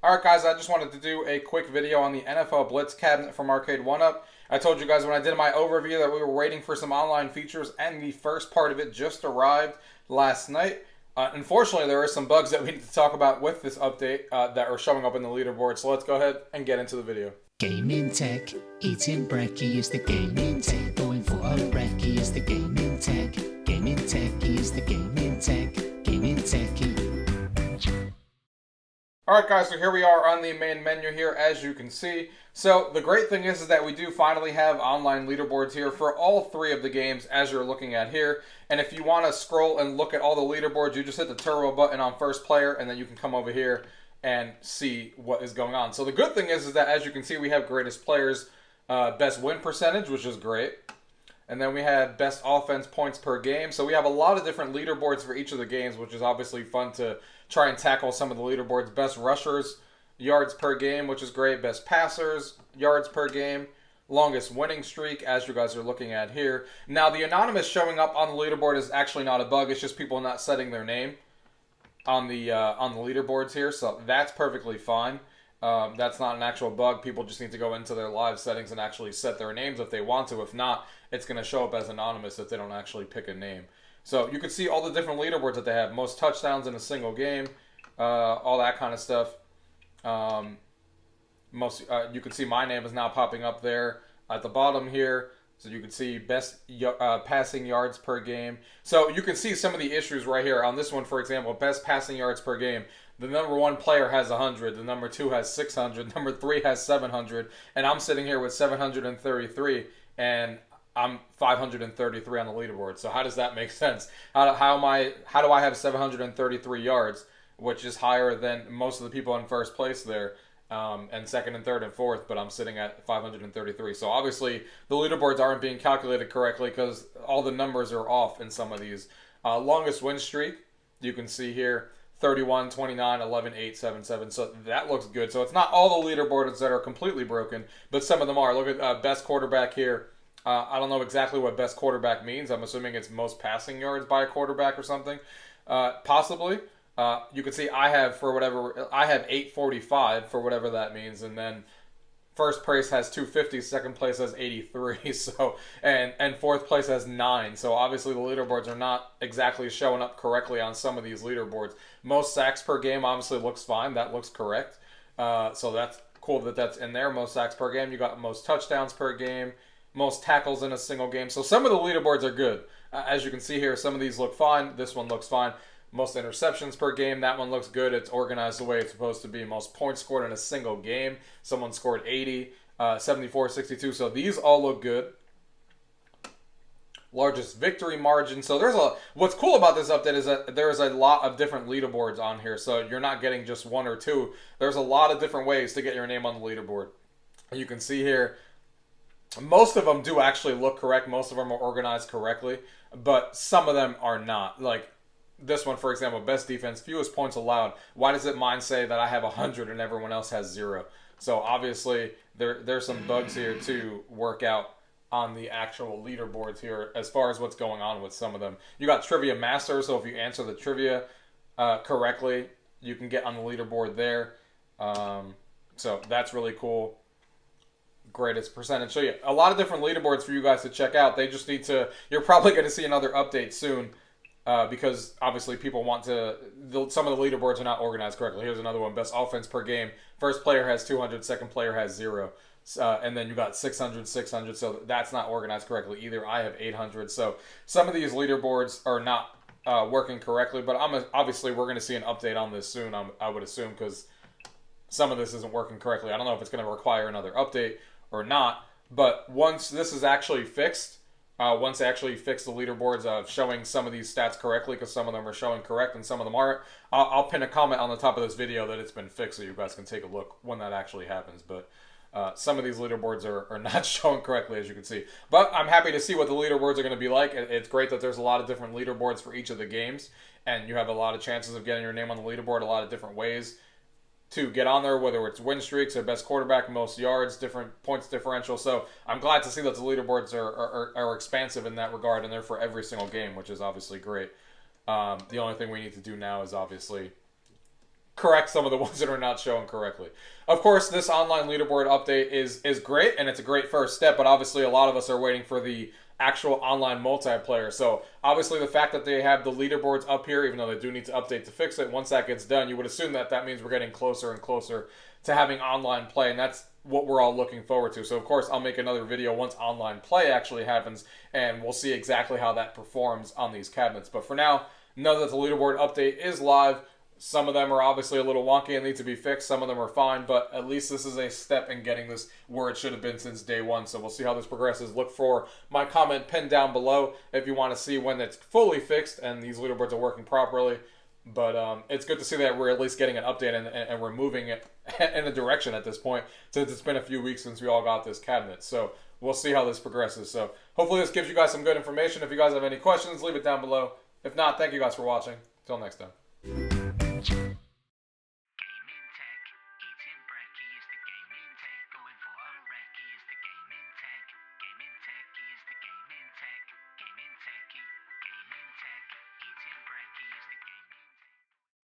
Alright guys, I just wanted to do a quick video on the NFL Blitz cabinet from Arcade1up. I told you guys when I did my overview that we were waiting for some online features, and the first part of it just arrived last night. Unfortunately, there are some bugs that we need to talk about with this update that are showing up in the leaderboard, so let's go ahead and get into the video. Gaming tech, eating brekkie is the gaming tech. Going for a recce is the gaming tech. Gaming tech is the gaming tech. Gaming techie. Alright guys, so here we are on the main menu here, as you can see. So the great thing is that we do finally have online leaderboards here for all three of the games, as you're looking at here. And if you want to scroll and look at all the leaderboards, you just hit the turbo button on first player, and then you can come over here and see what is going on. So the good thing is that, as you can see, we have greatest players, best win percentage, which is great. And then we have best offense points per game. So we have a lot of different leaderboards for each of the games, which is obviously fun to try and tackle some of the leaderboards. Best rushers, yards per game, which is great. Best passers, yards per game. Longest winning streak, as you guys are looking at here. Now, the anonymous showing up on the leaderboard is actually not a bug. It's just people not setting their name on the leaderboards here. So that's perfectly fine. That's not an actual bug. People just need to go into their live settings and actually set their names if they want to. If not, it's going to show up as anonymous if they don't actually pick a name. So you can see all the different leaderboards that they have. Most touchdowns in a single game, all that kind of stuff. You can see my name is now popping up there at the bottom here. So you can see best passing yards per game. So you can see some of the issues right here. On this one, for example, best passing yards per game. The number one player has 100. The number two has 600. Number three has 700. And I'm sitting here with 733. And I'm 533 on the leaderboard. So how does that make sense? How do I have 733 yards, which is higher than most of the people in first place there, and second and third and fourth, but I'm sitting at 533. So obviously the leaderboards aren't being calculated correctly because all the numbers are off in some of these. Longest win streak, you can see here, 31, 29, 11, 8, 7, 7. So that looks good. So it's not all the leaderboards that are completely broken, but some of them are. Look at best quarterback here. I don't know exactly what best quarterback means. I'm assuming it's most passing yards by a quarterback or something. Possibly. You can see I have 845 for whatever that means, and then first place has 250, second place has 83. So and fourth place has 9. So obviously the leaderboards are not exactly showing up correctly on some of these leaderboards. Most sacks per game obviously looks fine. That looks correct. So that's cool that that's in there. Most sacks per game. You got most touchdowns per game. Most tackles in a single game. So some of the leaderboards are good. As you can see here, some of these look fine. This one looks fine. Most interceptions per game. That one looks good. It's organized the way it's supposed to be. Most points scored in a single game. Someone scored 80, 74, 62. So these all look good. Largest victory margin. So what's cool about this update is that there's a lot of different leaderboards on here. So you're not getting just one or two. There's a lot of different ways to get your name on the leaderboard. You can see here, most of them do actually look correct. Most of them are organized correctly, but some of them are not. Like this one, for example, best defense, fewest points allowed. Why does mine say that I have 100 and everyone else has 0? So obviously there's some bugs here to work out on the actual leaderboards here as far as what's going on with some of them. You got Trivia Master, so if you answer the trivia correctly, you can get on the leaderboard there. So that's really cool. Greatest percentage. So yeah, a lot of different leaderboards for you guys to check out. They just need to, you're probably going to see another update soon because obviously people want to, some of the leaderboards are not organized correctly. Here's another one. Best offense per game. First player has 200, second player has 0. And then you got 600, 600. So that's not organized correctly either. I have 800. So some of these leaderboards are not working correctly, but obviously we're going to see an update on this soon, I would assume, because some of this isn't working correctly. I don't know if it's going to require another update or not, but once this is actually fixed, once they actually fix the leaderboards of showing some of these stats correctly, because some of them are showing correct and some of them aren't, I'll pin a comment on the top of this video that it's been fixed so you guys can take a look when that actually happens. But some of these leaderboards are not showing correctly, as you can see. But I'm happy to see what the leaderboards are going to be like. It's great that there's a lot of different leaderboards for each of the games, and you have a lot of chances of getting your name on the leaderboard a lot of different ways to get on there, whether it's win streaks or best quarterback, most yards, different points differential. So I'm glad to see that the leaderboards are expansive in that regard, and they're for every single game, which is obviously great. The only thing we need to do now is obviously correct some of the ones that are not showing correctly. Of course, this online leaderboard update is great, and it's a great first step, but obviously a lot of us are waiting for the actual online multiplayer. So obviously the fact that they have the leaderboards up here, even though they do need to update to fix it, once that gets done, you would assume that that means we're getting closer and closer to having online play, and that's what we're all looking forward to. So of course I'll make another video once online play actually happens, and we'll see exactly how that performs on these cabinets. But for now, know that the leaderboard update is live. Some of them are obviously a little wonky and need to be fixed. Some of them are fine, but at least this is a step in getting this where it should have been since day one. So we'll see how this progresses. Look for my comment pinned down below if you want to see when it's fully fixed and these leaderboards are working properly. But it's good to see that we're at least getting an update and we're moving it in a direction at this point, since it's been a few weeks since we all got this cabinet. So we'll see how this progresses. So hopefully this gives you guys some good information. If you guys have any questions, leave it down below. If not, thank you guys for watching. Until next time.